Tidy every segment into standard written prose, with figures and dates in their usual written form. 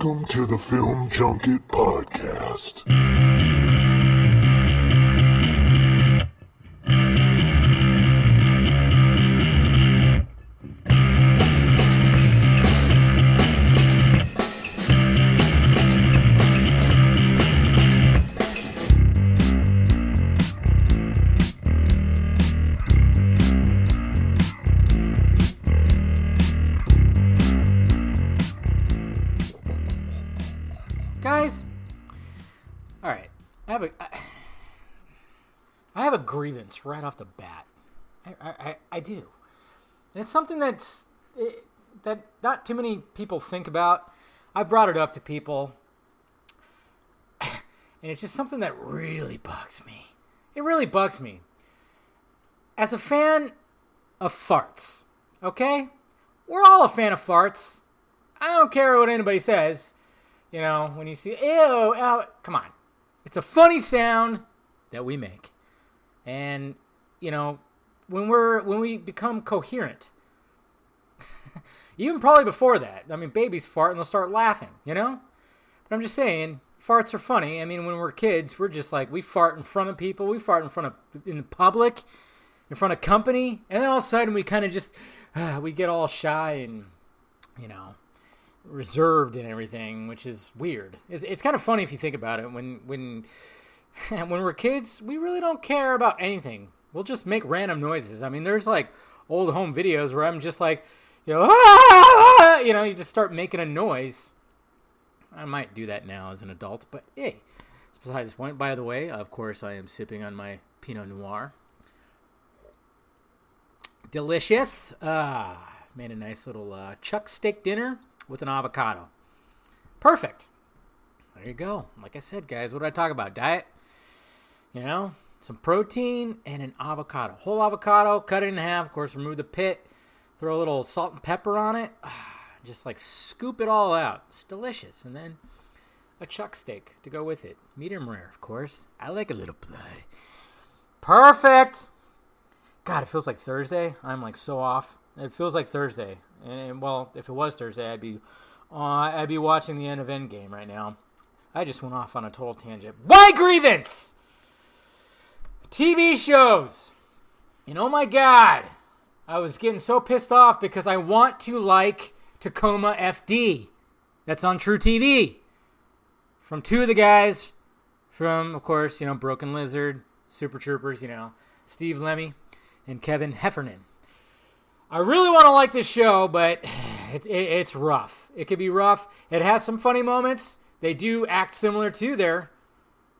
Welcome to the Film Junket Podcast. Guys, all right, I have a grievance right off the bat. I do. And it's something that not too many people think about. I brought it up to people, and it's just something that really bugs me. It really bugs me. As a fan of farts, okay? We're all a fan of farts. I don't care what anybody says. You know, when you see, ew, come on. It's a funny sound that we make. And, you know, when we become coherent, even probably before that, I mean, babies fart and they'll start laughing, you know? But I'm just saying, farts are funny. I mean, when we're kids, we're just like, we fart in front of people, we fart in the public, in front of company, and then all of a sudden we kind of just, we get all shy and, you know, reserved and everything, which is weird. It's kind of funny if you think about it. When we're kids, we really don't care about anything. We'll just make random noises. I mean, there's like old home videos where I'm just like, you know, you just start making a noise. I might do that now as an adult, but hey, besides the point. By the way, of course, I am sipping on my Pinot Noir. Delicious. Made a nice little chuck steak dinner with an avocado. Perfect. There you go. Like I said, guys, what did I talk about? Diet. You know, some protein and an avocado. Whole avocado, cut it in half. Of course, remove the pit. Throw a little salt and pepper on it. Just like scoop it all out. It's delicious. And then a chuck steak to go with it. Medium rare, of course. I like a little blood. Perfect. God, it feels like Thursday. I'm like so off. It feels like Thursday. And well, if it was Thursday, I'd be watching the end of Endgame right now. I just went off on a total tangent. Why grievance? TV shows. And oh my God, I was getting so pissed off because I want to like Tacoma FD. That's on True TV. From two of the guys from, of course, you know, Broken Lizard, Super Troopers, you know, Steve Lemmy and Kevin Heffernan. I really want to like this show, but it's rough. It could be rough. It has some funny moments. They do act similar to their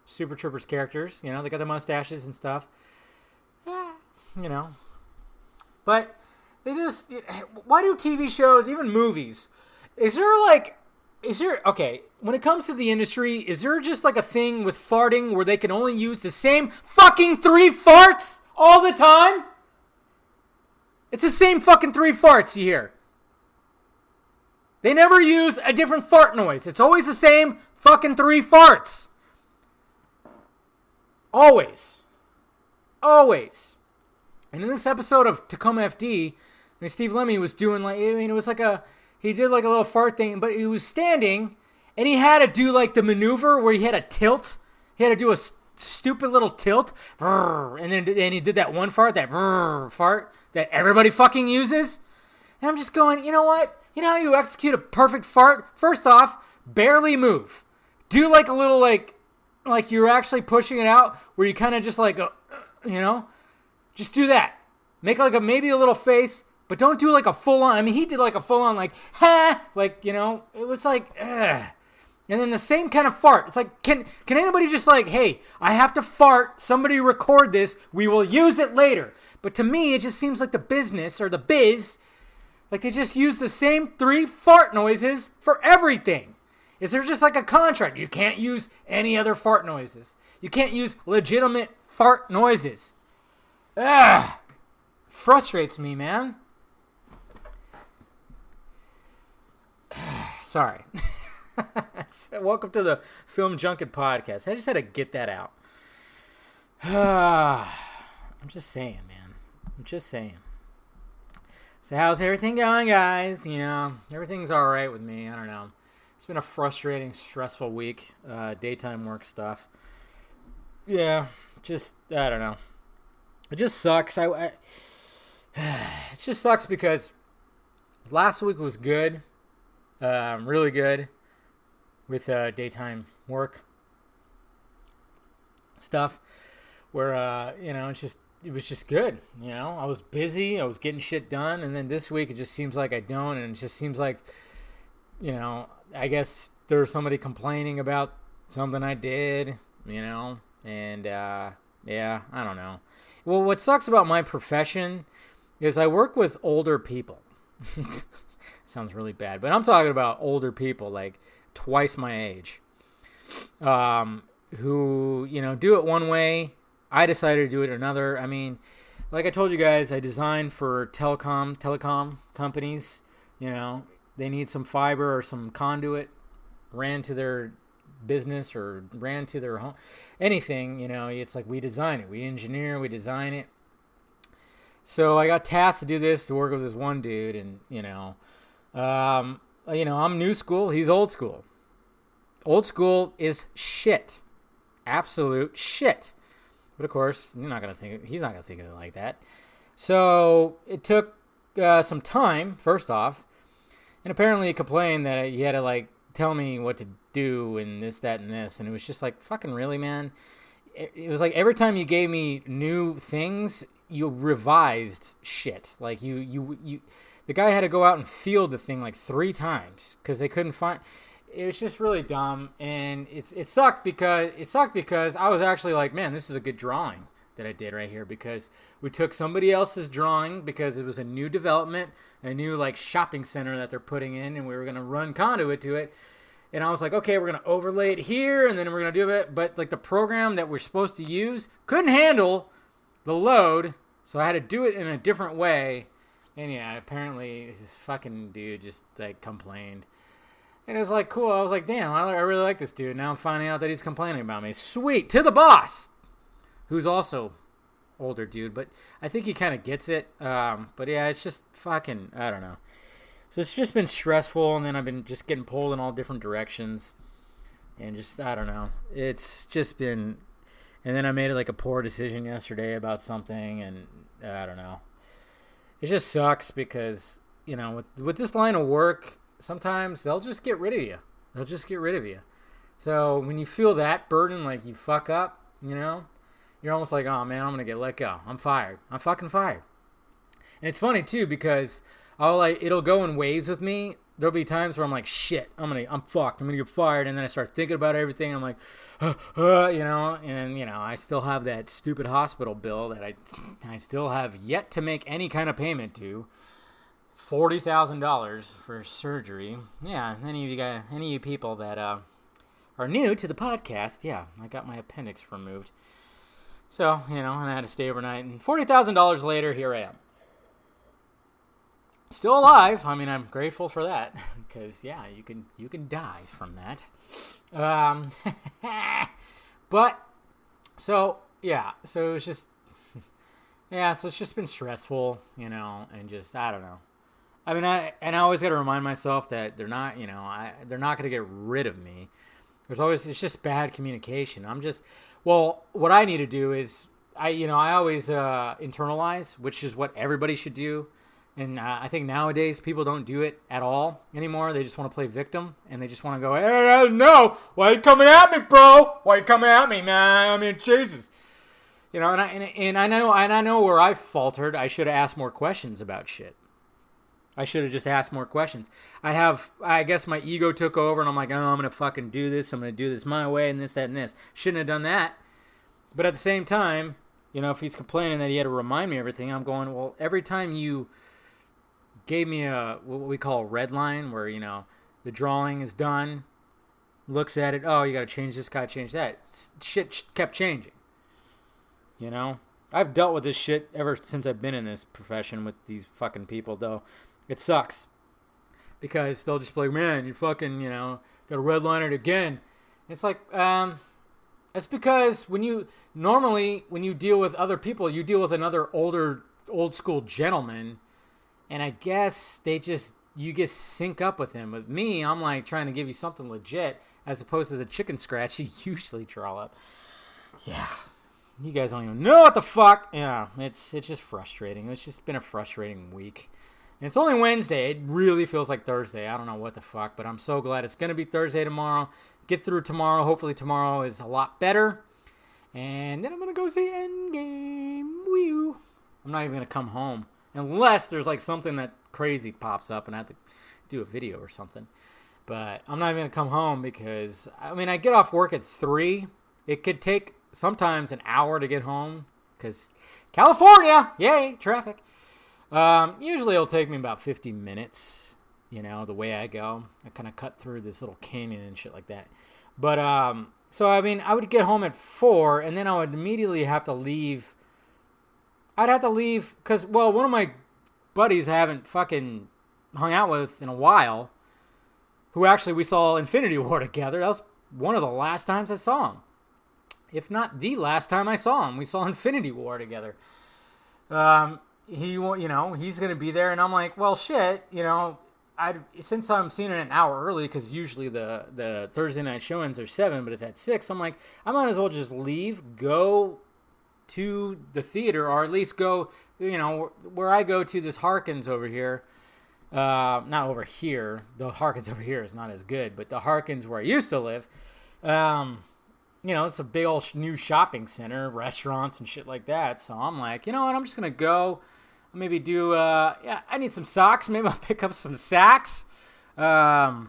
Super Troopers characters. You know, they got the mustaches and stuff. You know. But they just... Why do TV shows, even movies... Okay, when it comes to the industry, is there just like a thing with farting where they can only use the same fucking 3 farts all the time? It's the same fucking 3 farts you hear. They never use a different fart noise. It's always the same fucking 3 farts. Always. Always. And in this episode of Tacoma FD, Steve Lemmy was doing like, I mean, it was like he did like a little fart thing, but he was standing and he had to do like the maneuver where he had a tilt. He had to do a stupid little tilt. And then he did that one fart, that fart that everybody fucking uses. And I'm just going, you know what? You know how you execute a perfect fart? First off, barely move. Do like a little like you're actually pushing it out where you kind of just like, you know, just do that. Make like maybe a little face, but don't do like a full on. I mean, he did like a full on like, ha, like, you know, it was like, ugh. And then the same kind of fart. It's like, can anybody just like, hey, I have to fart. Somebody record this. We will use it later. But to me, it just seems like the business or the biz, like they just use the same 3 fart noises for everything. Is there just like a contract? You can't use any other fart noises. You can't use legitimate fart noises. Ugh. Frustrates me, man. Sorry. Welcome to the Film Junket Podcast. I just had to get that out. I'm just saying, man. I'm just saying. So how's everything going, guys? You know, everything's all right with me. I don't know. It's been a frustrating, stressful week. Daytime work stuff. Yeah, just I don't know. It just sucks. It just sucks because last week was good, really good with daytime work stuff. Where it was just good. I was busy. I was getting shit done, and then this week it just seems like I don't, and it just seems like, I guess there's somebody complaining about something I did, and yeah, I don't know. Well, what sucks about my profession is I work with older people. Sounds really bad, but I'm talking about older people, like twice my age, who, do it one way. I decided to do it another. I mean, like I told you guys, I designed for telecom companies. They need some fiber or some conduit ran to their business or ran to their home. Anything, it's like we design it. We engineer, we design it. So I got tasked to do this, to work with this one dude, and, I'm new school. He's old school. Old school is shit. Absolute shit. But of course, he's not gonna think of it like that. So it took some time, first off, and apparently he complained that he had to tell me what to do and this, that, and this, and it was just like, fucking really, man. It was like every time you gave me new things, you revised shit. Like the guy had to go out and field the thing like 3 times because they couldn't find. It was just really dumb, and it sucked because I was actually like, man, this is a good drawing that I did right here, because we took somebody else's drawing because it was a new development, a new shopping center that they're putting in, and we were gonna run conduit to it. And I was like, okay, we're gonna overlay it here, and then we're gonna do it, but the program that we're supposed to use couldn't handle the load, so I had to do it in a different way. And yeah, apparently this fucking dude just complained. And it was like, cool. I was like, damn, I really like this dude. Now I'm finding out that he's complaining about me. Sweet. To the boss, who's also older dude. But I think he kind of gets it. But yeah, it's just fucking, I don't know. So it's just been stressful. And then I've been just getting pulled in all different directions. And just, I don't know. It's just been, and then I made a poor decision yesterday about something. And I don't know. It just sucks because, with this line of work, sometimes they'll just get rid of you. So when you feel that burden, like you fuck up, you're almost like, oh man, I'm going to get let go. I'm fired. I'm fucking fired. And it's funny too, because it'll go in waves with me. There'll be times where I'm like, shit, I'm fucked. I'm going to get fired. And then I start thinking about everything. I'm like, and I still have that stupid hospital bill that I still have yet to make any kind of payment to. $40,000 for surgery. Yeah, any of you people that are new to the podcast, yeah, I got my appendix removed. So, and I had to stay overnight. And $40,000 later, here I am. Still alive. I mean, I'm grateful for that. Because, yeah, you can die from that. But, so, yeah. So, it's just, yeah, so it's just been stressful, and just, I don't know. I mean, I always got to remind myself that they're not, they're not going to get rid of me. It's just bad communication. What I need to do is, I always internalize, which is what everybody should do. And I think nowadays people don't do it at all anymore. They just want to play victim, and they just want to go, hey, no, why are you coming at me, bro? Why are you coming at me, man? I mean, Jesus. And I know where I faltered. I should have asked more questions about shit. I should have just asked more questions. I guess my ego took over, and I'm like, oh, I'm going to fucking do this. I'm going to do this my way, and this, that, and this. Shouldn't have done that. But at the same time, if he's complaining that he had to remind me of everything, I'm going, well, every time you gave me what we call a red line, where, the drawing is done, looks at it, oh, you got to change this, got to change that. Shit kept changing. I've dealt with this shit ever since I've been in this profession with these fucking people, though. It sucks. Because they'll just be like, man, you fucking, got to redline it again. It's like, it's because when you deal with other people, you deal with another old school gentleman, and I guess they just you just sync up with him. With me, I'm like trying to give you something legit as opposed to the chicken scratch you usually draw up. Yeah. You guys don't even know what the fuck. Yeah, it's just frustrating. It's just been a frustrating week. And it's only Wednesday. It really feels like Thursday. I don't know what the fuck, but I'm so glad it's going to be Thursday tomorrow. Get through tomorrow. Hopefully tomorrow is a lot better. And then I'm going to go see Endgame. Woo. I'm not even going to come home. Unless there's like something that crazy pops up and I have to do a video or something. But I'm not even going to come home because, I mean, I get off work at 3. It could take sometimes an hour to get home because California, yay, traffic. Usually it'll take me about 50 minutes, you know, the way I go. I kind of cut through this little canyon and shit like that. But, so, I mean, I would get home at 4 and then I would immediately have to leave. I'd have to leave because, well, one of my buddies I haven't fucking hung out with in a while, who actually we saw Infinity War together. That was one of the last times I saw him. If not the last time I saw him. We saw Infinity War together. He's going to be there, and I'm like, well, shit, you know, since I'm seeing it an hour early, because usually the Thursday night showings are 7, but it's at 6, I'm like, I might as well just leave, go to the theater, or at least go, you know, where I go to this Harkins over here. Not over here. The Harkins over here is not as good, but the Harkins where I used to live, you know, it's a big old new shopping center, restaurants and shit like that. So I'm like, you know what? I'm just going to go maybe do, I need some socks. Maybe I'll pick up some sacks. And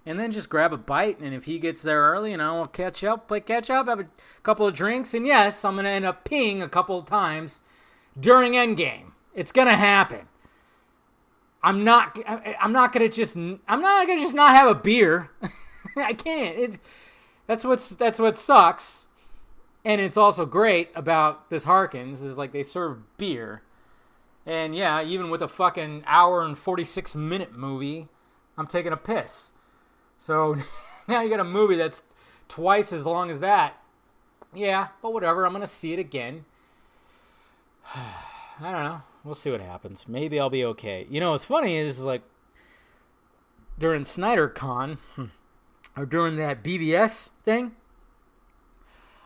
then just grab a bite. And if he gets there early, you know, we'll play catch up, have a couple of drinks. And yes, I'm going to end up peeing a couple of times during Endgame. It's going to happen. I'm not going to just not have a beer. I can't. That's what sucks, and it's also great about this Harkins is like they serve beer, and yeah, even with a fucking hour and 46-minute movie, I'm taking a piss. So now you got a movie that's twice as long as that. Yeah, but whatever. I'm gonna see it again. I don't know. We'll see what happens. Maybe I'll be okay. You know, what's funny is like during Snyder Con. Or during that BBS thing,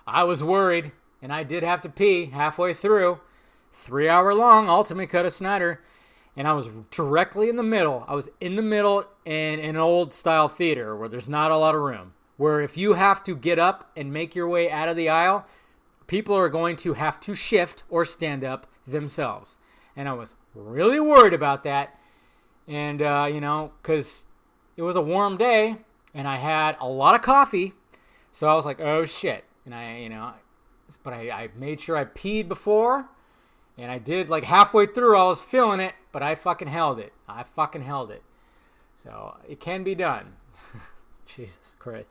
I was worried, and I did have to pee halfway through. 3-hour long Ultimate Cut of Snyder, and I was directly in the middle. I was in the middle in an old-style theater where there's not a lot of room, where if you have to get up and make your way out of the aisle, people are going to have to shift or stand up themselves. And I was really worried about that, and, you know, because it was a warm day, and I had a lot of coffee, so I was like, oh, shit. And I made sure I peed before, and I did, like, halfway through, I was feeling it, but I fucking held it. So, it can be done. Jesus Christ.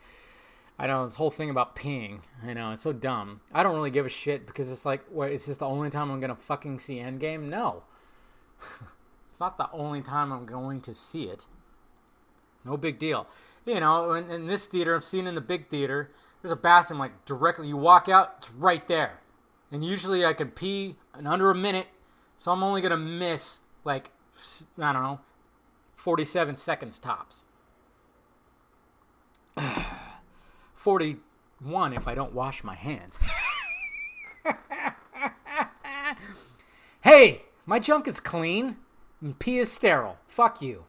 I know, this whole thing about peeing, I know, it's so dumb. I don't really give a shit, because it's like, what, is this the only time I'm going to fucking see Endgame? No. It's not the only time I'm going to see it. No big deal. You know, in this theater, I've seen in the big theater, there's a bathroom like directly, you walk out, it's right there. And usually I can pee in under a minute, so I'm only going to miss like, I don't know, 47 seconds tops. 41 if I don't wash my hands. Hey, my junk is clean and pee is sterile. Fuck you.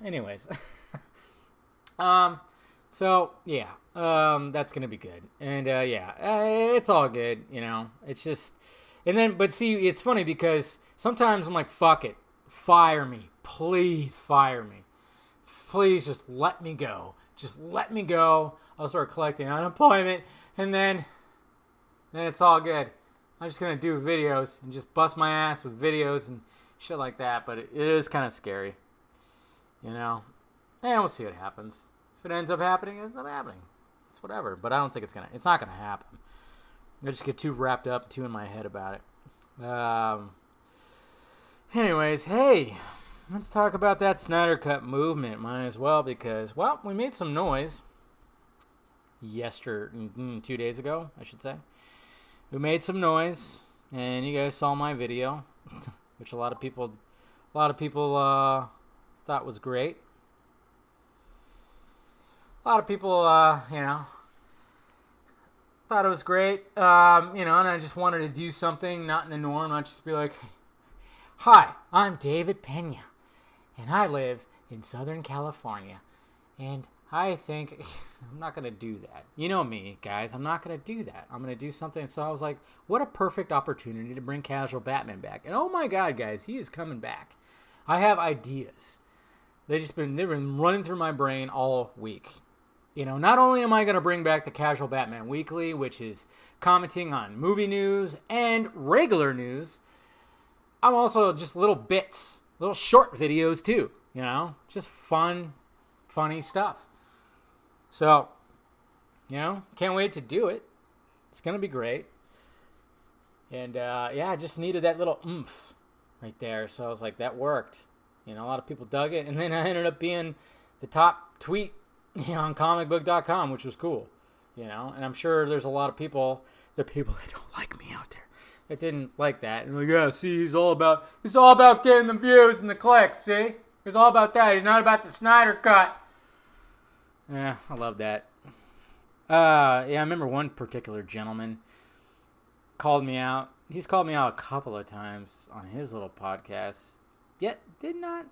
Anyways, so yeah, that's gonna be good, and it's all good, you know. It's just, and then, but see, it's funny because sometimes I'm like, fuck it, fire me, please fire me, please just let me go, I'll start collecting unemployment, and then it's all good. I'm just gonna do videos and just bust my ass with videos and shit like that, but it is kind of scary, you know. And we'll see what happens. If it ends up happening, it ends up happening. It's whatever, but I don't think it's not gonna happen. I just get too wrapped up, too in my head about it. Anyways, hey, let's talk about that Snyder Cut movement. Might as well, because, well, we made some noise 2 days ago, I should say. We made some noise, and you guys saw my video. which a lot of people thought was great. A lot of people, thought it was great, and I just wanted to do something not in the norm, not just be like, hi, I'm David Pena, and I live in Southern California, and I think I'm not going to do that. You know me, guys, I'm not going to do that. I'm going to do something. So I was like, what a perfect opportunity to bring Casual Batman back. And oh my God, guys, he is coming back. I have ideas. They've been running through my brain all week. Not only am I going to bring back the Casual Batman Weekly, which is commenting on movie news and regular news, I'm also just little bits, little short videos too, just funny stuff. So, can't wait to do it. It's going to be great. And, I just needed that little oomph right there. So I was like, that worked. A lot of people dug it. And then I ended up being the top tweet on comicbook.com, which was cool, and I'm sure there's a lot of people that don't like me out there that didn't like that. And like, yeah, see, he's all about getting the views and the clicks, see? He's all about that. He's not about the Snyder cut. Yeah, I love that. I remember one particular gentleman called me out. He's called me out a couple of times on his little podcast, yet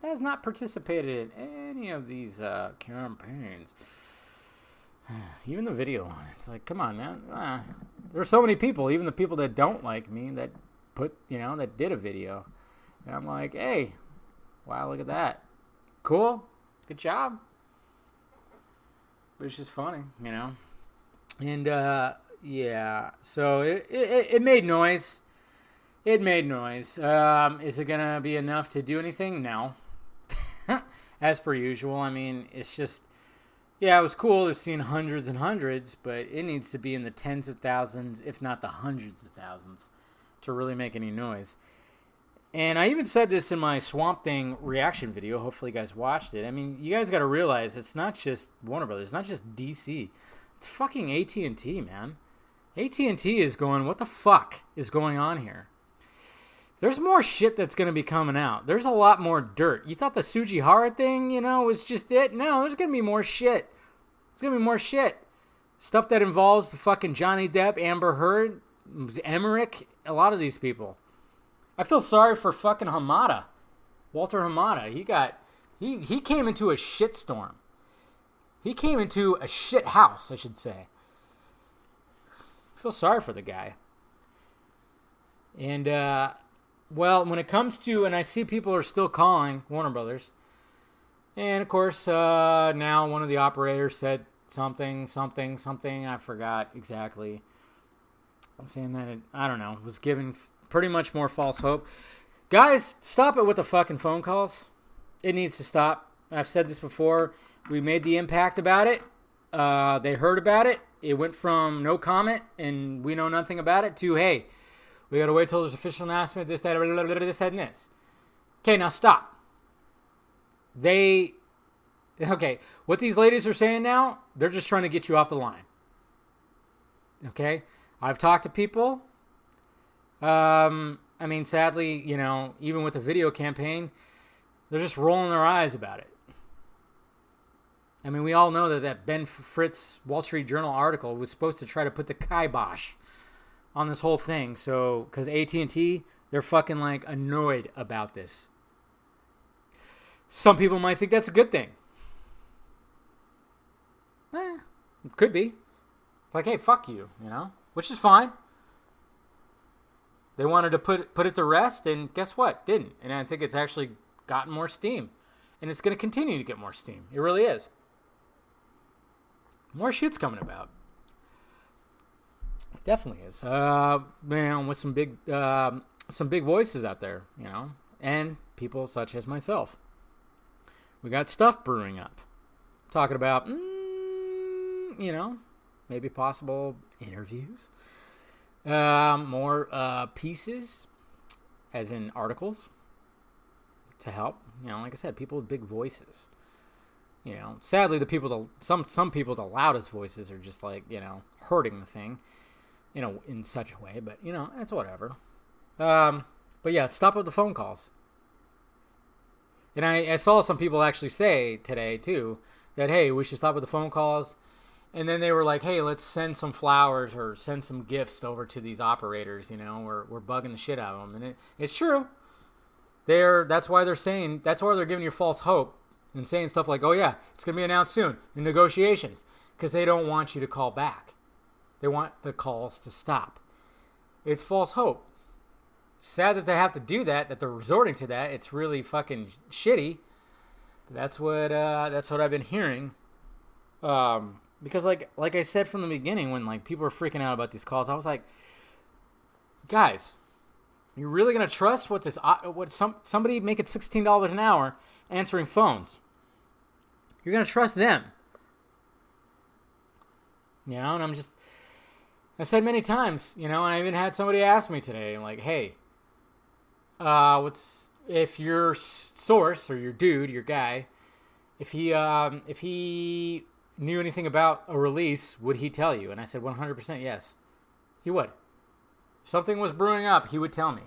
has not participated in any of these campaigns. Even the video on it. It's like, come on, man. There's so many people, even the people that don't like me, that that did a video. And I'm like, hey, wow, look at that. Cool. Good job. But it's just funny, And, so it made noise. It made noise. Is it going to be enough to do anything? No. As per usual. I mean, it's just, it was cool to see hundreds and hundreds, but it needs to be in the tens of thousands, if not the hundreds of thousands, to really make any noise. And I even said this in my Swamp Thing reaction video. Hopefully you guys watched it. I mean, you guys got to realize it's not just Warner Brothers. It's not just DC. It's fucking AT&T, man. AT&T is going, what the fuck is going on here? There's more shit that's going to be coming out. There's a lot more dirt. You thought the Sujihara thing, was just it? No, there's going to be more shit. There's going to be more shit. Stuff that involves fucking Johnny Depp, Amber Heard, Emmerich, a lot of these people. I feel sorry for fucking Hamada. Walter Hamada. He came into a shitstorm. He came into a shit house, I should say. I feel sorry for the guy. And, when it comes to, and I see people are still calling Warner Brothers, and of course, now one of the operators said something, I forgot exactly. I'm saying that, I don't know, was giving pretty much more false hope. Guys, stop it with the fucking phone calls. It needs to stop. I've said this before. We made the impact about it. They heard about it. It went from no comment and we know nothing about it to, hey, we got to wait till there's official announcement, this, that, and this. Okay, now stop. What these ladies are saying now, they're just trying to get you off the line. Okay? I've talked to people. Sadly, even with the video campaign, they're just rolling their eyes about it. I mean, we all know that Ben Fritz Wall Street Journal article was supposed to try to put the kibosh on this whole thing. So, because AT&T, they're fucking annoyed about this. Some people might think that's a good thing. It could be. It's like, hey, fuck you, which is fine. They wanted to put it to rest, and guess what? Didn't. And I think it's actually gotten more steam. And it's going to continue to get more steam. It really is. More shit's coming about. Definitely is. With some big voices out there, and people such as myself. We got stuff brewing up. Talking about, maybe possible interviews. More pieces, as in articles, to help. Like I said, people with big voices. Sadly, some people, the loudest voices are just hurting the thing, in such a way. But it's whatever. But yeah, stop with the phone calls. And I saw some people actually say today, too, that, hey, we should stop with the phone calls. And then they were like, hey, let's send some flowers or send some gifts over to these operators. We're bugging the shit out of them. And it's true. That's why they're giving you false hope and saying stuff like, oh, yeah, it's going to be announced soon in negotiations, because they don't want you to call back. They want the calls to stop. It's false hope. Sad that they have to do that they're resorting to that. It's really fucking shitty. But that's what I've been hearing. Because like I said from the beginning, when like people were freaking out about these calls, I was like, guys, you're really gonna trust somebody making $16 an hour answering phones? You're gonna trust them? And I said many times, and I even had somebody ask me today, like, hey, if your source or your dude, your guy, if he knew anything about a release, would he tell you? And I said 100% yes, he would. If something was brewing up, he would tell me.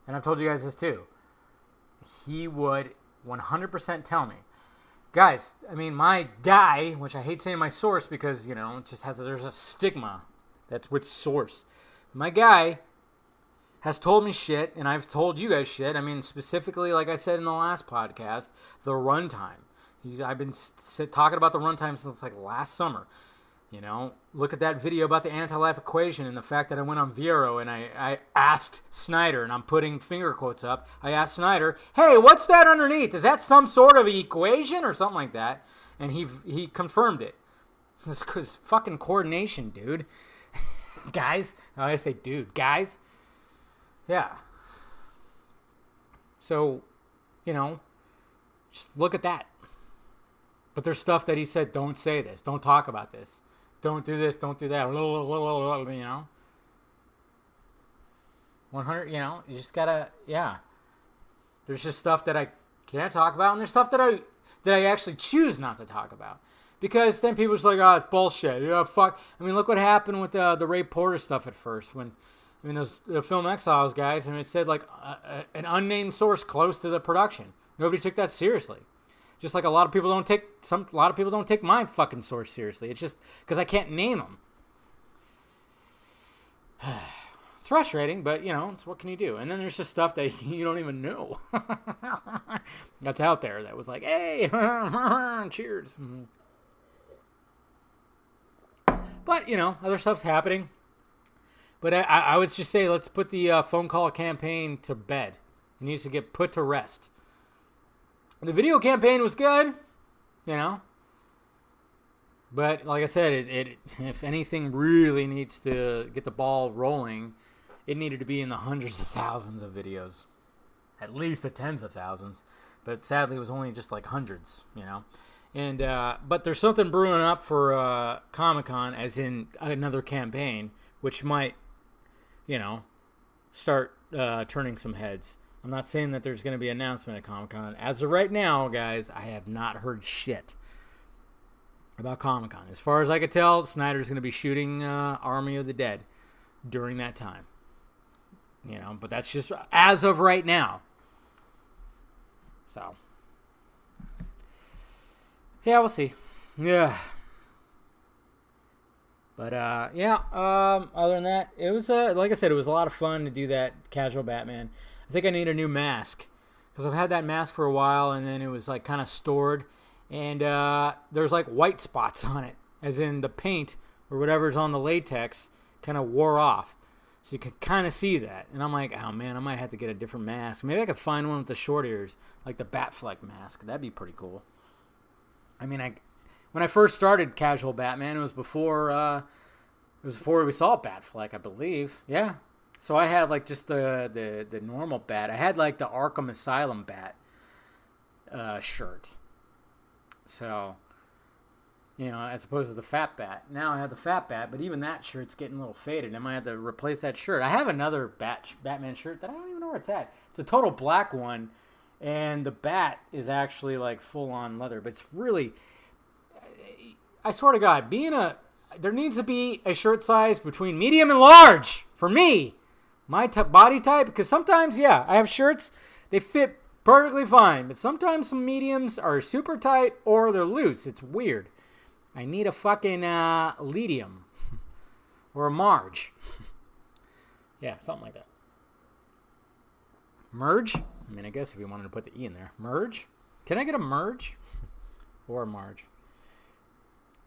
And I've told you guys this too. He would 100% tell me. Guys, my guy, which I hate saying my source because, it just there's a stigma that's with source. My guy has told me shit, and I've told you guys shit. Specifically, like I said in the last podcast, the runtime. I've been talking about the runtime since like last summer. Look at that video about the anti-life equation and the fact that I went on Vero and I asked Snyder, and I'm putting finger quotes up. I asked Snyder, hey, what's that underneath? Is that some sort of equation or something like that? And he confirmed it. It's because fucking coordination, dude. Guys. I say dude. Guys. Yeah. So, just look at that. But there's stuff that he said, don't say this. Don't talk about this. Don't do this. Don't do that. 100, you just gotta, yeah. There's just stuff that I can't talk about, and there's stuff that I actually choose not to talk about. Because then people's like, oh, it's bullshit. Yeah, fuck. Look what happened with the Ray Porter stuff at first. Those the Film Exiles guys, it said like an unnamed source close to the production. Nobody took that seriously. Just like a lot of people don't take my fucking source seriously. It's just because I can't name them. It's frustrating, but it's what can you do? And then there's just stuff that you don't even know that's out there that was like, hey, cheers. But other stuff's happening. But I would just say, let's put the phone call campaign to bed. It needs to get put to rest. The video campaign was good, But like I said, it if anything really needs to get the ball rolling, it needed to be in the hundreds of thousands of videos. At least the tens of thousands. But sadly, it was only just like hundreds, And but there's something brewing up for Comic-Con, as in another campaign, which might, start turning some heads. I'm not saying that there's going to be an announcement at Comic-Con. As of right now, guys, I have not heard shit about Comic-Con. As far as I could tell, Snyder's going to be shooting Army of the Dead during that time. But that's just as of right now. So, yeah, we'll see. Yeah. But, other than that, it was, like I said, it was a lot of fun to do that casual Batman. I think I need a new mask, because I've had that mask for a while, and then it was like kind of stored, and there's like white spots on it, as in the paint or whatever's on the latex kind of wore off. So you can kind of see that. And I'm like, oh man, I might have to get a different mask. Maybe I could find one with the short ears, like the Batfleck mask. That'd be pretty cool. When I first started casual Batman, it was before we saw Batfleck, I believe. Yeah. So I had like just the normal bat. I had like the Arkham Asylum bat shirt. So, as opposed to the fat bat. Now I have the fat bat, but even that shirt's getting a little faded. I might have to replace that shirt. I have another Batman shirt that I don't even know where it's at. It's a total black one, and the bat is actually like full on leather. But it's really, I swear to God, there needs to be a shirt size between medium and large for me. my body type, because sometimes, yeah, I have shirts, they fit perfectly fine, but sometimes some mediums are super tight or they're loose. It's weird. I need a fucking medium or a Marge. Yeah, something like that. Merge? I mean, I guess if you wanted to put the E in there. Merge? Can I get a Merge? Or a Marge?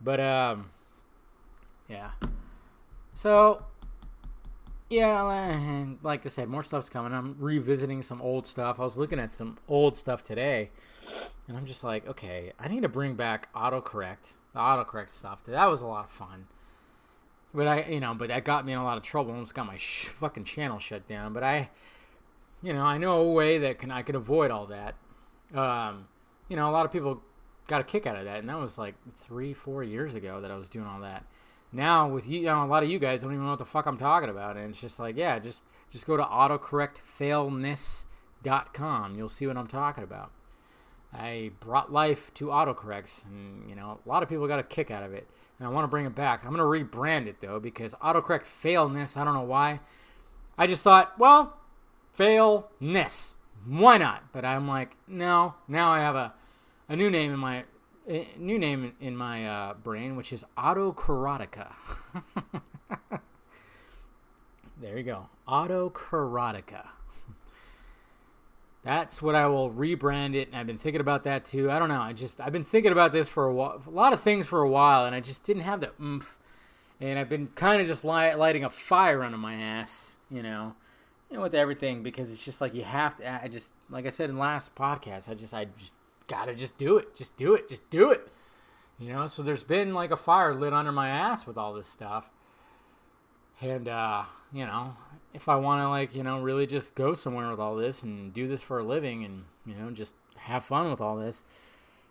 But, yeah. So, yeah, like I said, more stuff's coming. I'm revisiting some old stuff. I was looking at some old stuff today, and I'm just like, okay, I need to bring back autocorrect, the autocorrect stuff. That was a lot of fun. But but that got me in a lot of trouble. Almost got my fucking channel shut down. But I know a way that I can avoid all that. A lot of people got a kick out of that, and that was like 3-4 years ago that I was doing all that. Now with you, a lot of you guys don't even know what the fuck I'm talking about, and it's just like, yeah, just go to autocorrectfailness.com. You'll see what I'm talking about. I brought life to autocorrects, and a lot of people got a kick out of it, and I want to bring it back. I'm going to rebrand it though, because autocorrect failness, I don't know why. I just thought, well, failness, why not? But I'm like, no, now I have a new name in my brain, which is autokeratica. There you go, autokeratica. That's what I will rebrand it, and I've been thinking about that too. I don't know. I've been thinking about this for a lot of things for a while, and I just didn't have the oomph. And I've been kind of just lighting a fire under my ass, with everything, because it's just like you have to. Like I said in the last podcast, I just gotta do it. Just do it. So there's been like a fire lit under my ass with all this stuff. And, if I want to really just go somewhere with all this and do this for a living and, just have fun with all this,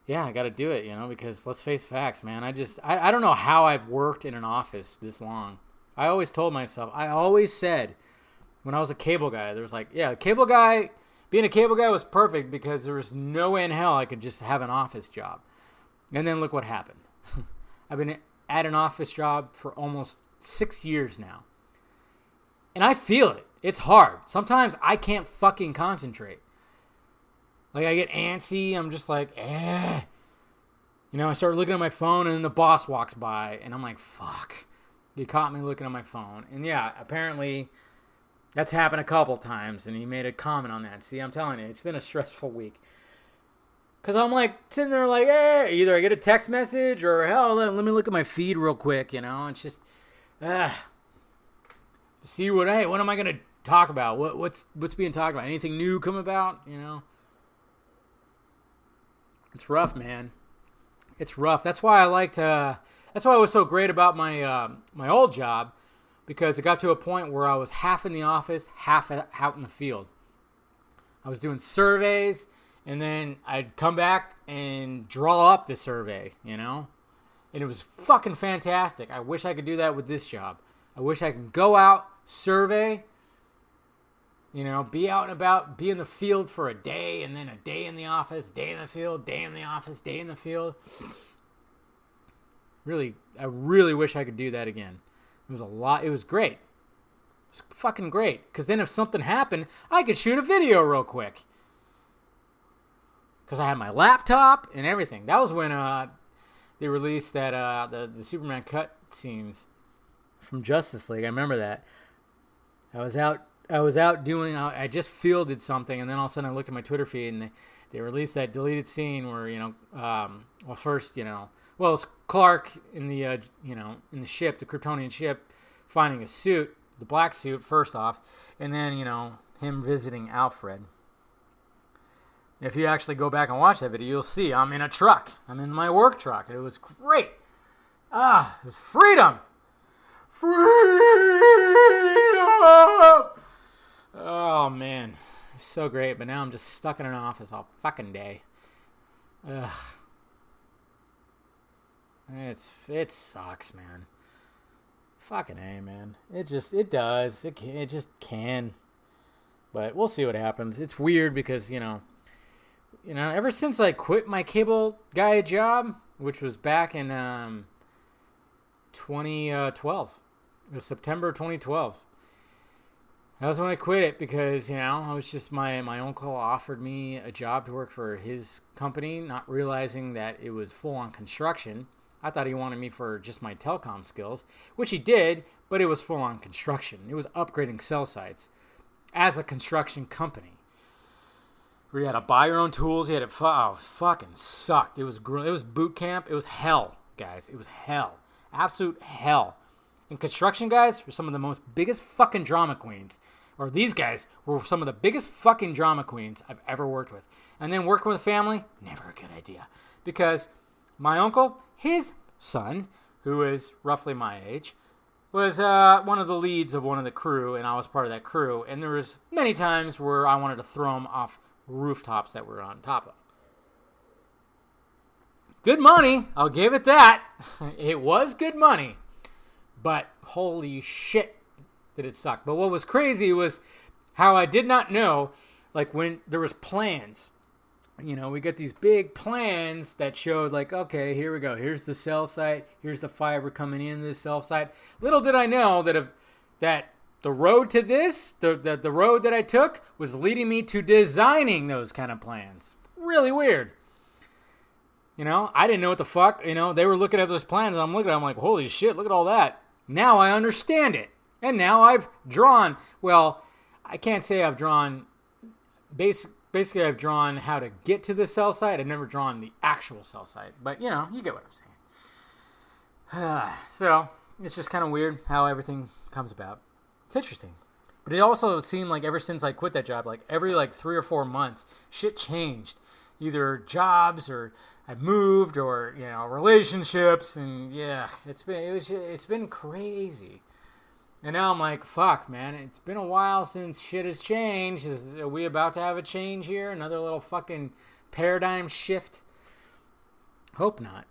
yeah, I got to do it, because let's face facts, man. I don't know how I've worked in an office this long. I always said when I was a cable guy, there was like, yeah, being a cable guy was perfect because there was no way in hell I could just have an office job. And then look what happened. I've been at an office job for almost 6 years now. And I feel it. It's hard. Sometimes I can't fucking concentrate. Like I get antsy. I'm just like, I start looking at my phone and then the boss walks by and I'm like, fuck. He caught me looking at my phone. And yeah, apparently that's happened a couple times and he made a comment on that. See, I'm telling you, it's been a stressful week. Because I'm like sitting there like, hey, either I get a text message or hell, let me look at my feed real quick, It's just, see what am I going to talk about? What's being talked about? Anything new come about, It's rough, man. It's rough. That's why that's why it was so great about my my old job, because it got to a point where I was half in the office, half out in the field. I was doing surveys, and then I'd come back and draw up the survey, And it was fucking fantastic. I wish I could do that with this job. I wish I could go out, survey, be out and about, be in the field for a day, and then a day in the office, day in the field, day in the office, day in the field. Really, I really wish I could do that again. It was great. It was fucking great. Because then if something happened, I could shoot a video real quick. Because I had my laptop and everything. That was when they released that the Superman cut scenes from Justice League. I remember that. I was out doing. I just fielded something, and then all of a sudden I looked at my Twitter feed, and they released that deleted scene where it's Clark in the in the ship, the Kryptonian ship, finding a suit, the black suit first off, and then him visiting Alfred. If you actually go back and watch that video, you'll see I'm in a truck. I'm in my work truck. It was great. It was freedom. Oh man, it's so great. But now I'm just stuck in an office all fucking day. Ugh. It sucks, man. Fucking A, man. It does. It just can. But we'll see what happens. It's weird because ever since I quit my cable guy job, which was back in 2012. It was September 2012. That was when I quit it because, I was just, my uncle offered me a job to work for his company, not realizing that it was full on construction. I thought he wanted me for just my telecom skills, which he did, but it was full on construction. It was upgrading cell sites as a construction company. Where you had to buy your own tools. You had to, fucking sucked. It was boot camp. It was hell, guys. It was hell. Absolute hell. And construction guys were some of the most biggest fucking drama queens. Or these guys were some of the biggest fucking drama queens I've ever worked with. And then working with family, never a good idea. Because my uncle, his son, who is roughly my age, was one of the leads of one of the crew, and I was part of that crew. And there was many times where I wanted to throw him off rooftops that we're on top of. Good money, I'll give it that. It was good money. But holy shit, did it suck. But what was crazy was how I did not know, like when there was plans. We got these big plans that showed like, okay, here we go. Here's the cell site. Here's the fiber coming in this cell site. Little did I know that the road to this, the road that I took was leading me to designing those kind of plans. Really weird. I didn't know what the fuck, they were looking at those plans and I'm looking at them like, holy shit, look at all that. Now I understand it. And now I've drawn, well, I can't say I've drawn, basically I've drawn how to get to the cell site. I've never drawn the actual cell site. But, you get what I'm saying. So, it's just kind of weird how everything comes about. It's interesting. But it also seemed like ever since I quit that job, like every 3 or 4 months, shit changed. Either jobs or I moved or, relationships. And yeah, it's been crazy. And now I'm like, fuck, man, it's been a while since shit has changed. Are we about to have a change here? Another little fucking paradigm shift? Hope not.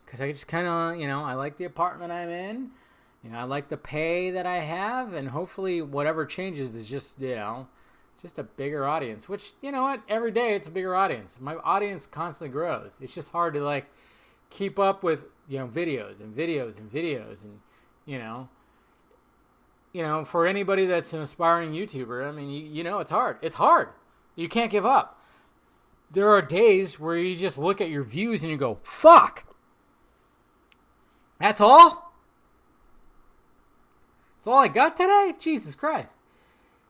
Because I just kind of, I like the apartment I'm in. I like the pay that I have. And hopefully whatever changes is just, just a bigger audience. Which, you know what? Every day it's a bigger audience. My audience constantly grows. It's just hard to, keep up with, videos and videos and videos. And, for anybody that's an aspiring YouTuber, I mean, it's hard. It's hard. You can't give up. There are days where you just look at your views and you go, fuck. That's all? That's all I got today? Jesus Christ.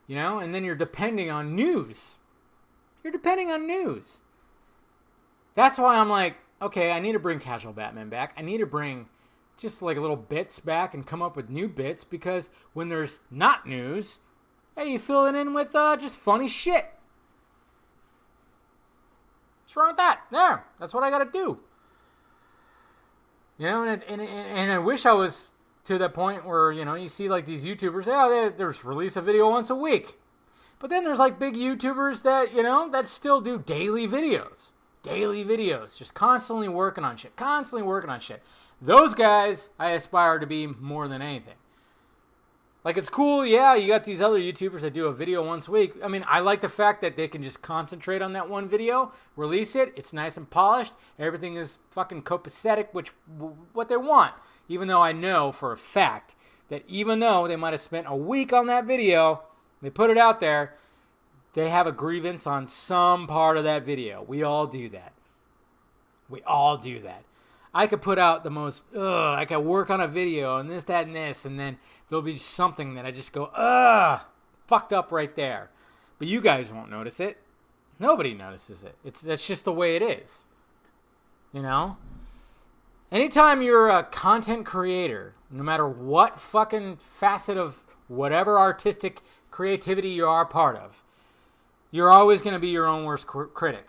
And then you're depending on news. That's why I'm like, okay, I need to bring Casual Batman back. I need to bring just little bits back and come up with new bits, because when there's not news, hey, you fill it in with just funny shit. What's wrong with that? There, that's what I gotta do. And I wish I was to that point where, you see these YouTubers, they just release a video once a week. But then there's big YouTubers that, that still do daily videos. Just constantly working on shit. Those guys, I aspire to be more than anything. It's cool, yeah, you got these other YouTubers that do a video once a week. I mean, I like the fact that they can just concentrate on that one video, release it, it's nice and polished, everything is fucking copacetic, which, what they want. Even though I know for a fact that even though they might have spent a week on that video, they put it out there, they have a grievance on some part of that video. We all do that. I could put out the most, I could work on a video and this, that, and this, and then there'll be something that I just go, fucked up right there. But you guys won't notice it. Nobody notices it. That's just the way it is. Anytime you're a content creator, no matter what fucking facet of whatever artistic creativity you are a part of, you're always going to be your own worst critic.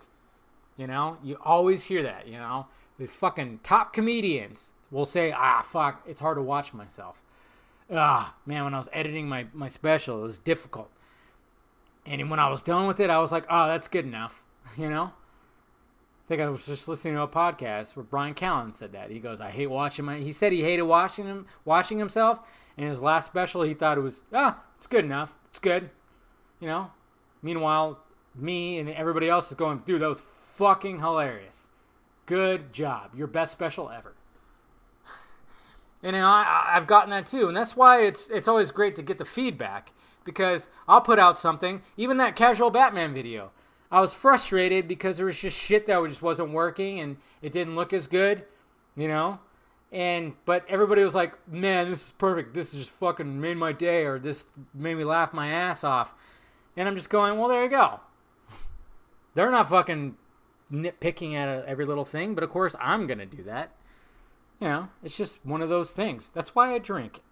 You always hear that, The fucking top comedians will say, fuck, it's hard to watch myself. Man, when I was editing my special, it was difficult. And when I was done with it, I was like, that's good enough, I think I was just listening to a podcast where Brian Callen said that. He goes, I hate watching he said he hated watching himself. And his last special, he thought it was, it's good enough. It's good. Meanwhile, me and everybody else is going, dude, that was fucking hilarious. Good job. Your best special ever. And I've gotten that too. And that's why it's always great to get the feedback. because I'll put out something, even that casual Batman video. I was frustrated because there was just shit that just wasn't working and it didn't look as good, but everybody was like, man, this is perfect. This just fucking made my day, or this made me laugh my ass off. And I'm just going, well, there you go. They're not fucking nitpicking at every little thing, but of course I'm going to do that. It's just one of those things. That's why I drink.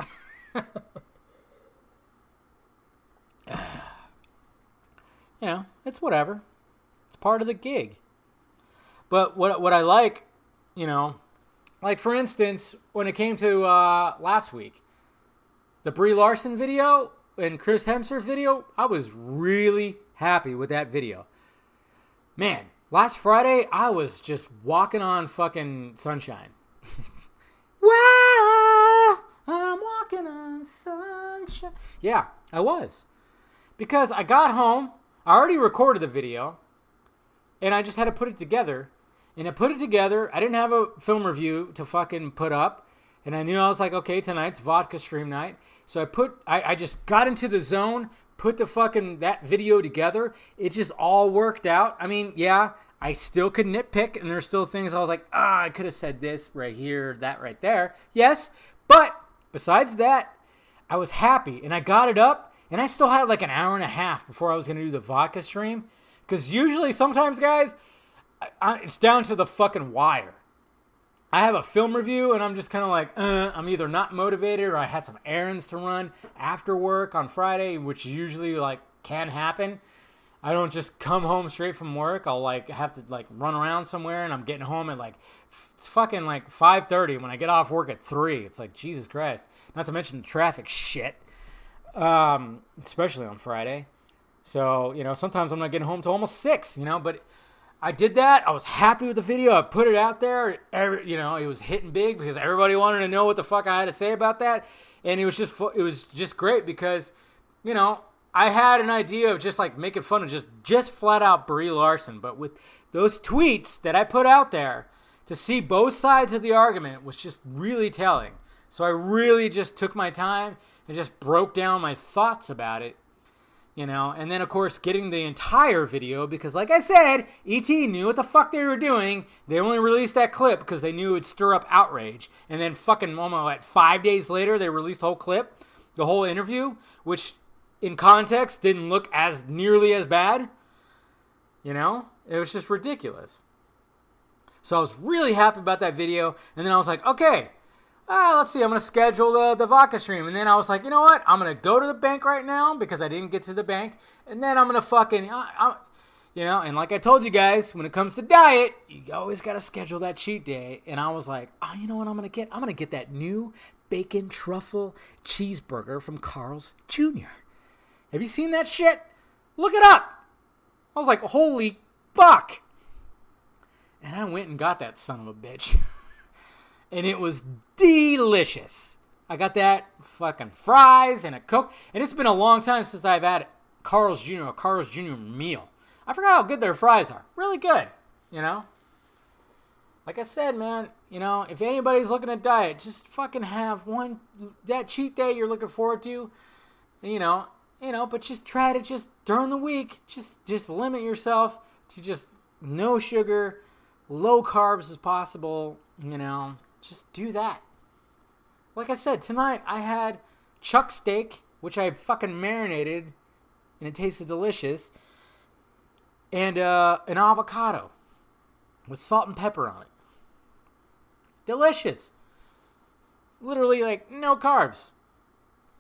It's whatever. It's part of the gig. But what I like, like for instance, when it came to last week, the Brie Larson video and Chris Hemsworth video, I was really happy with that video. Man, last Friday, I was just walking on fucking sunshine. Wow, I'm walking on sunshine. Yeah, I was. Because I got home, I already recorded the video, and I just had to put it together. And I put it together. I didn't have a film review to fucking put up. And I knew, I was like, okay, tonight's vodka stream night. So I just got into the zone, put that video together. It just all worked out. I mean, yeah, I still could nitpick, and there's still things I was like, I could have said this right here, that right there. Yes, but besides that, I was happy, and I got it up, and I still had like an hour and a half before I was going to do the vodka stream. Because usually, sometimes, guys, it's down to the fucking wire. I have a film review, and I'm just kind of like, I'm either not motivated, or I had some errands to run after work on Friday, which usually like can happen. I don't just come home straight from work. I'll like have to like run around somewhere, and I'm getting home at like it's fucking like 5:30 when I get off work at 3. It's like, Jesus Christ. Not to mention the traffic shit, especially on Friday. So sometimes I'm not getting home till almost 6. But I did that. I was happy with the video. I put it out there. It was hitting big because everybody wanted to know what the fuck I had to say about that, and it was just great because I had an idea of just like making fun of just flat out Brie Larson, but with those tweets that I put out there, to see both sides of the argument was just really telling. So I really just took my time and just broke down my thoughts about it, and then of course getting the entire video, because like I said, E.T. knew what the fuck they were doing. They only released that clip because they knew it would stir up outrage, and then fucking almost 5 days later they released the whole clip, the whole interview, which in context didn't look as nearly as bad. It was just ridiculous. So I was really happy about that video. And then I was like, okay, let's see. I'm going to schedule the vodka stream. And then I was like, you know what? I'm going to go to the bank right now because I didn't get to the bank. And then I'm going to fucking, and like I told you guys, when it comes to diet, you always got to schedule that cheat day. And I was like, oh, you know what I'm going to get? I'm going to get that new bacon truffle cheeseburger from Carl's Jr. Have you seen that shit? Look it up. I was like, holy fuck. And I went and got that son of a bitch. And it was delicious. I got that fucking fries and a Coke. And it's been a long time since I've had Carl's Jr., a Carl's Jr. meal. I forgot how good their fries are. Really good, Like I said, man, if anybody's looking at diet, just fucking have that cheat day you're looking forward to, but just try to just during the week, just limit yourself to just no sugar, low carbs as possible, just do that. Like I said, tonight I had chuck steak, which I fucking marinated, and it tasted delicious, and an avocado with salt and pepper on it. Delicious. Literally, like, no carbs.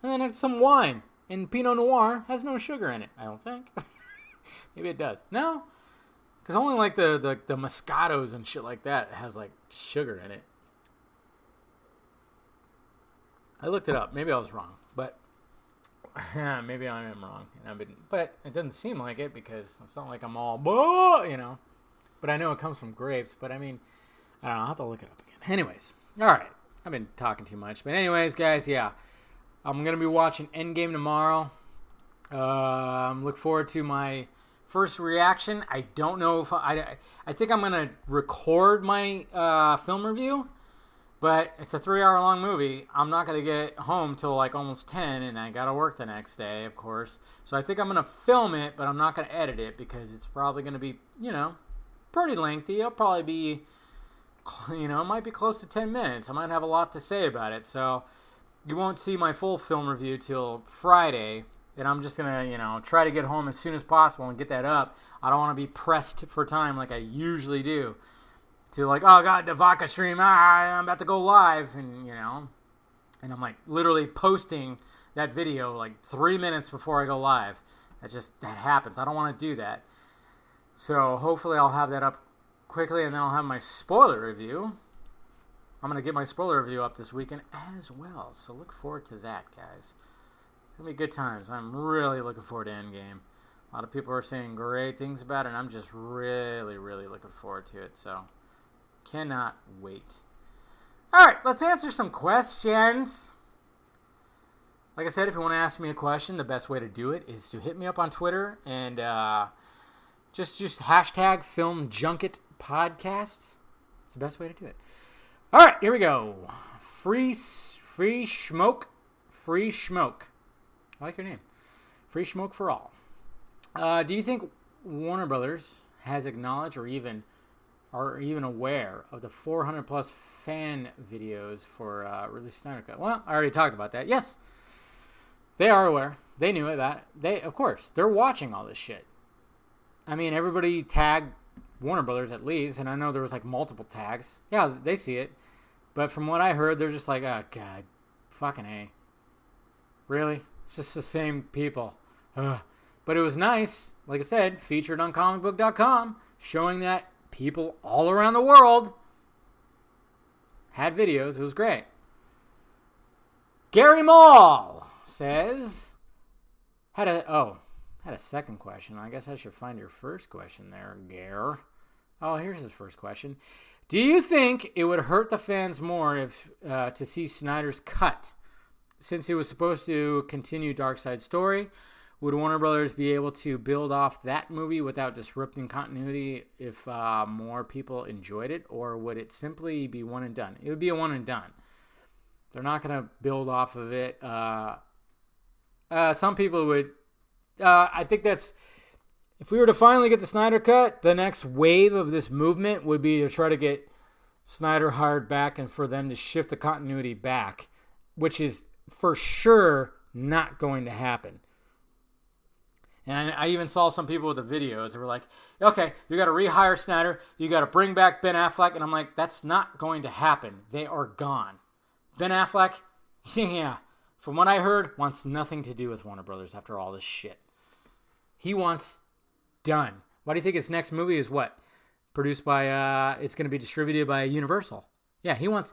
And then some wine. And Pinot Noir has no sugar in it, I don't think. Maybe it does. No? Because only like the Moscatos and shit like that has like sugar in it. I looked it up. Maybe I was wrong. But maybe I am wrong. But it doesn't seem like it because it's not like I'm all, But I know it comes from grapes. But I mean, I don't know. I'll have to look it up again. Anyways. All right. I've been talking too much. But anyways, guys, yeah. I'm going to be watching Endgame tomorrow. Look forward to my first reaction. I don't know if I think I'm going to record my film review But it's a 3-hour long movie. I'm not going to get home till like almost 10, and I got to work the next day, of course. So I think I'm going to film it, but I'm not going to edit it because it's probably going to be, pretty lengthy. It'll probably be, it might be close to 10 minutes. I might have a lot to say about it. So you won't see my full film review till Friday. And I'm just going to, try to get home as soon as possible and get that up. I don't want to be pressed for time like I usually do. To like, oh god, the vodka stream, I'm about to go live, and and I'm like literally posting that video like 3 minutes before I go live. That happens. I don't want to do that. So hopefully I'll have that up quickly, and then I'll have my spoiler review. I'm gonna get my spoiler review up this weekend as well. So look forward to that, guys. It's gonna be good times. I'm really looking forward to Endgame. A lot of people are saying great things about it, and I'm just really, really looking forward to it. So. Cannot wait. Alright, let's answer some questions. Like I said, if you want to ask me a question, the best way to do it is to hit me up on Twitter and just hashtag Film Junket Podcasts. It's the best way to do it. Alright, here we go. Free Smoke. I like your name. Free Smoke for all. Do you think Warner Brothers has acknowledged or even aware of the 400 plus fan videos for release Snyder Cut? Well, I already talked about that. Yes, they are aware. They knew about it. Of course, they're watching all this shit. I mean, everybody tagged Warner Brothers at least, and I know there was like multiple tags. Yeah, they see it. But from what I heard, they're just like, oh, God, fucking A. Really? It's just the same people. Ugh. But it was nice, like I said, featured on comicbook.com, showing that people all around the world had videos. It was great. Gary Mall says, had a second question. I guess I should find your first question there, Gare. Oh, here's his first question. Do you think it would hurt the fans more if to see Snyder's cut? Since it was supposed to continue Darkseid's story, would Warner Brothers be able to build off that movie without disrupting continuity if more people enjoyed it? Or would it simply be one and done? It would be a one and done. They're not going to build off of it. Some people would. I think that's... If we were to finally get the Snyder Cut, the next wave of this movement would be to try to get Snyder hired back and for them to shift the continuity back, which is for sure not going to happen. And I even saw some people with the videos that were like, okay, you got to rehire Snyder. You got to bring back Ben Affleck. And I'm like, that's not going to happen. They are gone. Ben Affleck, yeah, from what I heard, wants nothing to do with Warner Brothers after all this shit. He wants done. Why do you think his next movie is what? Produced by, it's going to be distributed by Universal. Yeah, he wants,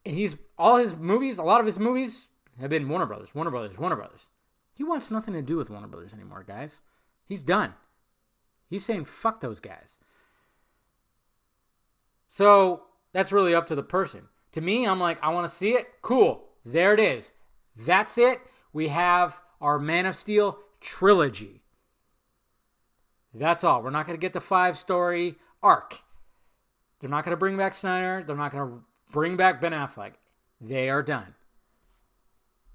and a lot of his movies have been Warner Brothers. He wants nothing to do with Warner Brothers anymore, guys. He's done. He's saying, fuck those guys. So, that's really up to the person. To me, I'm like, I want to see it. Cool. There it is. That's it. We have our Man of Steel trilogy. That's all. We're not going to get the 5-story arc. They're not going to bring back Snyder. They're not going to bring back Ben Affleck. They are done.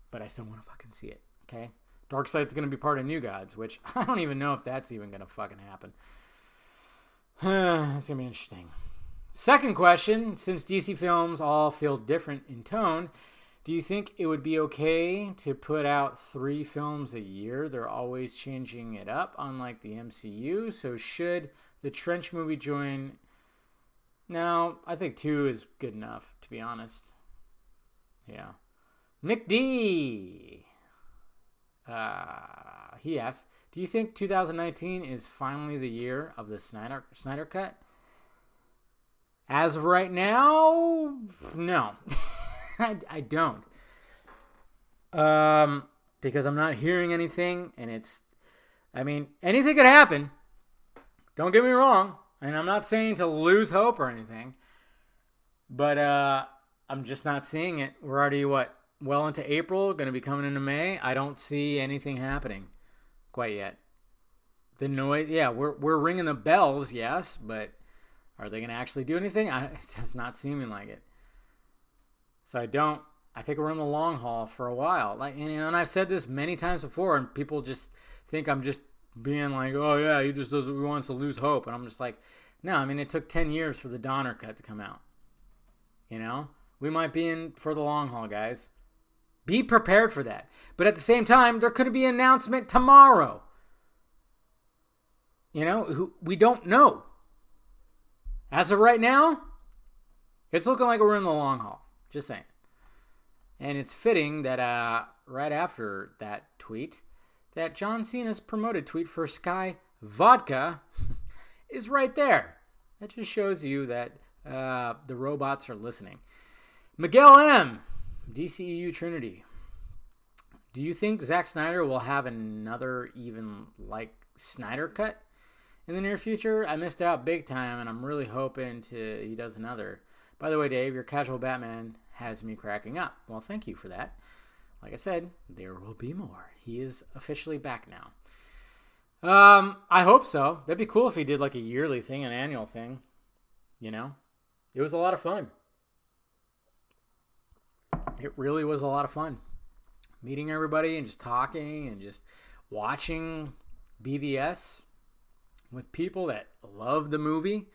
But I still want to fucking see it. Okay? Darkseid's going to be part of New Gods, which I don't even know if that's even going to fucking happen. It's going to be interesting. Second question, since DC films all feel different in tone, do you think it would be okay to put out 3 films a year? They're always changing it up, unlike the MCU. So should the Trench movie join? No, I think 2 is good enough, to be honest. Yeah. Nick D. He asks, do you think 2019 is finally the year of the Snyder Cut? As of right now, no. I don't. Because I'm not hearing anything, and anything could happen. Don't get me wrong. And I'm not saying to lose hope or anything. But I'm just not seeing it. We're already, well into April, going to be coming into May. I don't see anything happening quite yet. The noise, yeah, we're ringing the bells, yes, but are they going to actually do anything? It's just not seeming like it. So I think we're in the long haul for a while. And I've said this many times before, and people just think I'm just being like, oh yeah, he just doesn't, he wants to lose hope. And I'm just like, no, I mean, it took 10 years for the Donner cut to come out. We might be in for the long haul, guys. Be prepared for that. But at the same time, there could be an announcement tomorrow. We don't know. As of right now, it's looking like we're in the long haul. Just saying. And it's fitting that right after that tweet, that John Cena's promoted tweet for Sky Vodka is right there. That just shows you that the robots are listening. Miguel M., DCEU Trinity. Do you think Zack Snyder will have another even like Snyder cut in the near future? I missed out big time, and I'm really hoping he does another. By the way, Dave, your casual Batman has me cracking up. Well, thank you for that. Like I said, there will be more. He is officially back now. I hope so. That'd be cool if he did like a yearly thing, an annual thing. It was a lot of fun. It really was a lot of fun. Meeting everybody and just talking and just watching BVS with people that love the movie.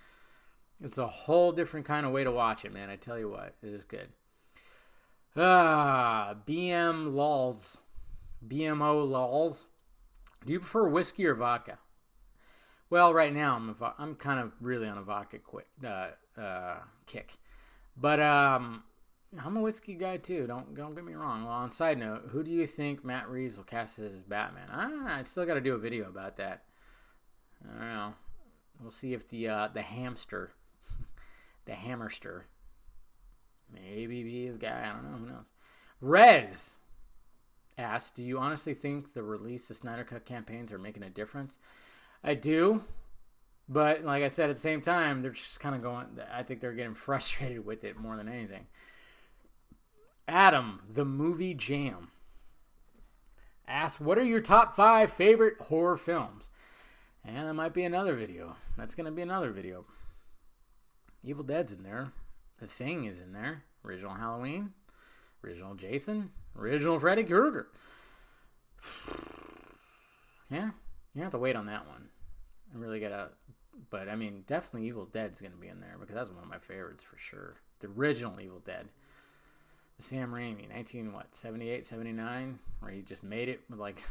It's a whole different kind of way to watch it, man. I tell you what, it is good. BMO lols. Do you prefer whiskey or vodka? Well, right now I'm kind of really on a vodka kick, but I'm a whiskey guy too. Don't get me wrong. Well, on side note, who do you think Matt Reeves will cast as Batman? I still got to do a video about that. I don't know. We'll see if the hamster, the hammerster, maybe be his guy. I don't know. Who knows? Rez asks, do you honestly think the release of Snyder Cut campaigns are making a difference? I do. But like I said, at the same time, they're just kind of going, I think they're getting frustrated with it more than anything. Adam, the movie jam, asks, what are your top 5 favorite horror films? And that might be another video. That's going to be another video. Evil Dead's in there. The Thing is in there. Original Halloween. Original Jason. Original Freddy Krueger. Yeah, you have to wait on that one. I really gotta, but I mean, definitely Evil Dead's gonna be in there because that's one of my favorites for sure. The original Evil Dead. The Sam Raimi, 78, 79, where he just made it with like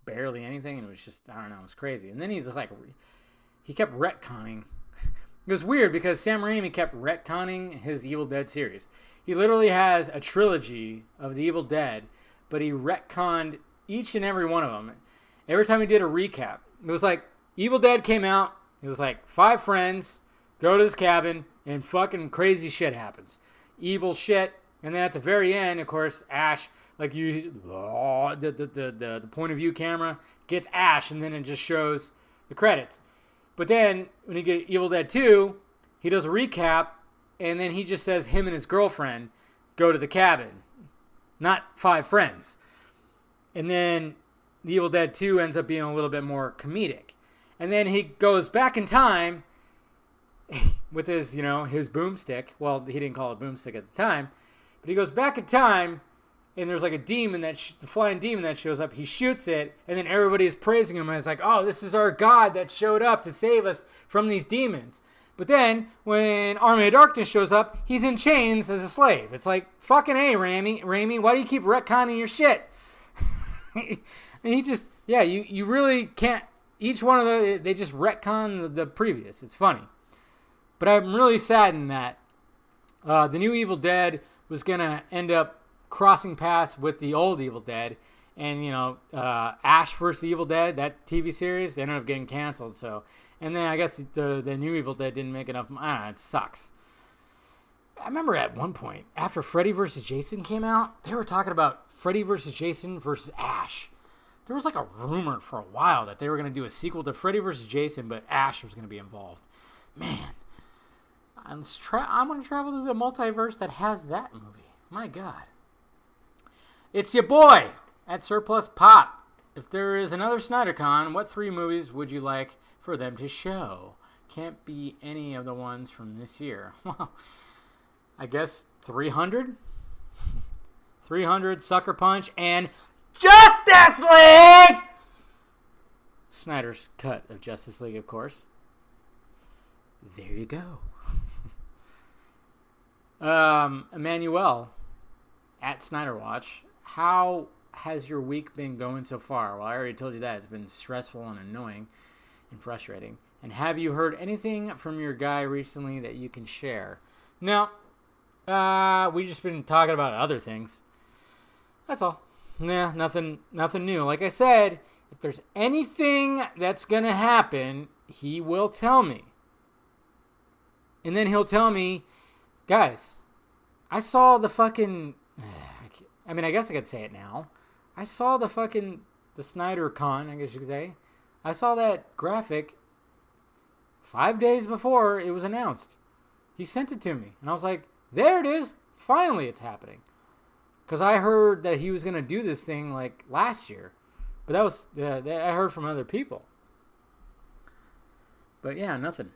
barely anything, and it was just, I don't know, it was crazy. And then he kept retconning. It was weird because Sam Raimi kept retconning his Evil Dead series. He literally has a trilogy of the Evil Dead, but he retconned each and every one of them. Every time he did a recap, it was like Evil Dead came out, it was like 5 friends go to this cabin and fucking crazy shit happens. Evil shit. And then at the very end, of course, Ash, like the point of view camera gets Ash, and then it just shows the credits. But then when you get Evil Dead 2, he does a recap, and then he just says him and his girlfriend go to the cabin, not 5 friends. And then the Evil Dead 2 ends up being a little bit more comedic. And then he goes back in time with his, his boomstick. Well, he didn't call it boomstick at the time. But he goes back in time, and there's like a demon the flying demon that shows up. He shoots it, and then everybody is praising him. And it's like, oh, this is our God that showed up to save us from these demons. But then, when Army of Darkness shows up, he's in chains as a slave. It's like, fucking A, Raimi, why do you keep retconning your shit? He just, you really can't, each one of they just retcon the previous. It's funny. But I'm really saddened that the new Evil Dead was going to end up crossing paths with the old Evil Dead. And, Ash vs. Evil Dead, that TV series, they ended up getting canceled. So, and then I guess the new Evil Dead didn't make enough. I don't know, it sucks. I remember at one point, after Freddy vs. Jason came out, they were talking about Freddy vs. Jason versus Ash. There was like a rumor for a while that they were going to do a sequel to Freddy vs. Jason, but Ash was going to be involved. Man, I'm going to travel to the multiverse that has that movie. My God. It's your boy at Surplus Pop. If there is another SnyderCon, what 3 movies would you like for them to show? Can't be any of the ones from this year. Well, I guess 300? 300, Sucker Punch, and Justice League! Snyder's cut of Justice League, of course. There you go. Emmanuel, at Snyder Watch, how has your week been going so far? Well, I already told you that. It's been stressful and annoying and frustrating. And have you heard anything from your guy recently that you can share? No. We just been talking about other things. That's all. Yeah, nothing new. Like I said, if there's anything that's going to happen, he will tell me. And then he'll tell me, guys, I saw the fucking... I mean, I guess I could say it now. I saw the Snyder Con, I guess you could say. I saw that graphic 5 days before it was announced. He sent it to me. And I was like, there it is. Finally, it's happening. Because I heard that he was going to do this thing like last year. But that was, I heard from other people. But yeah, nothing.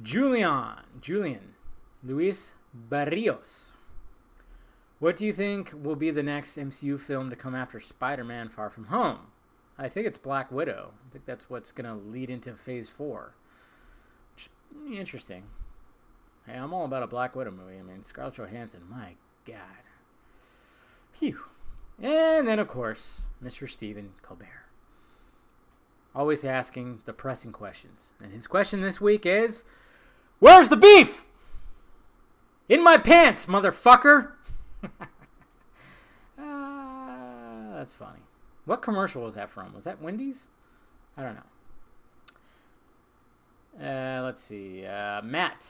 Julian, Luis Barrios. What do you think will be the next MCU film to come after Spider-Man Far From Home? I think it's Black Widow. I think that's what's going to lead into Phase 4. Which is interesting. Hey, I'm all about a Black Widow movie. I mean, Scarlett Johansson, my God. Phew. And then, of course, Mr. Stephen Colbert. Always asking the pressing questions. And his question this week is, where's the beef? In my pants, motherfucker. That's funny. What commercial was that from? Was that Wendy's? I don't know. Let's see. Matt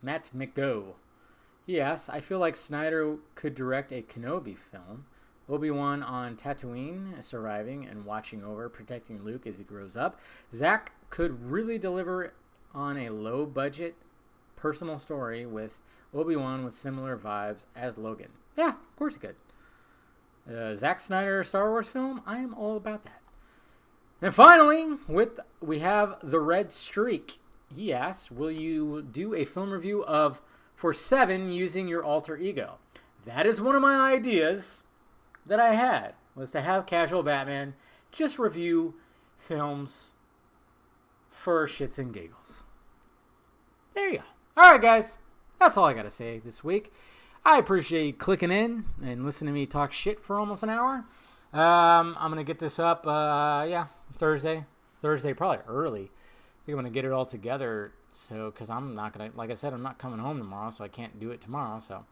McGo. Yes, I feel like Snyder could direct a Kenobi film. Obi-Wan on Tatooine, surviving and watching over, protecting Luke as he grows up. Zach could really deliver on a low-budget personal story with Obi-Wan with similar vibes as Logan. Yeah, of course he could. Zack Snyder Star Wars film, I am all about that. And finally, we have The Red Streak. He asks, will you do a film review of For Seven using your alter ego? That is one of my ideas that I had, was to have Casual Batman just review films for shits and giggles. There you go. All right, guys. That's all I got to say this week. I appreciate you clicking in and listening to me talk shit for almost an hour. I'm going to get this up, Thursday. Thursday, probably early. I think I'm going to get it all together. So, because I'm not going to, like I said, I'm not coming home tomorrow, so I can't do it tomorrow. So,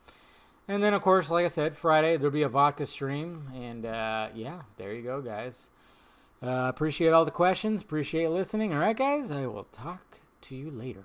and then, of course, like I said, Friday, there'll be a vodka stream. And, there you go, guys. Appreciate all the questions. Appreciate listening. All right, guys, I will talk to you later.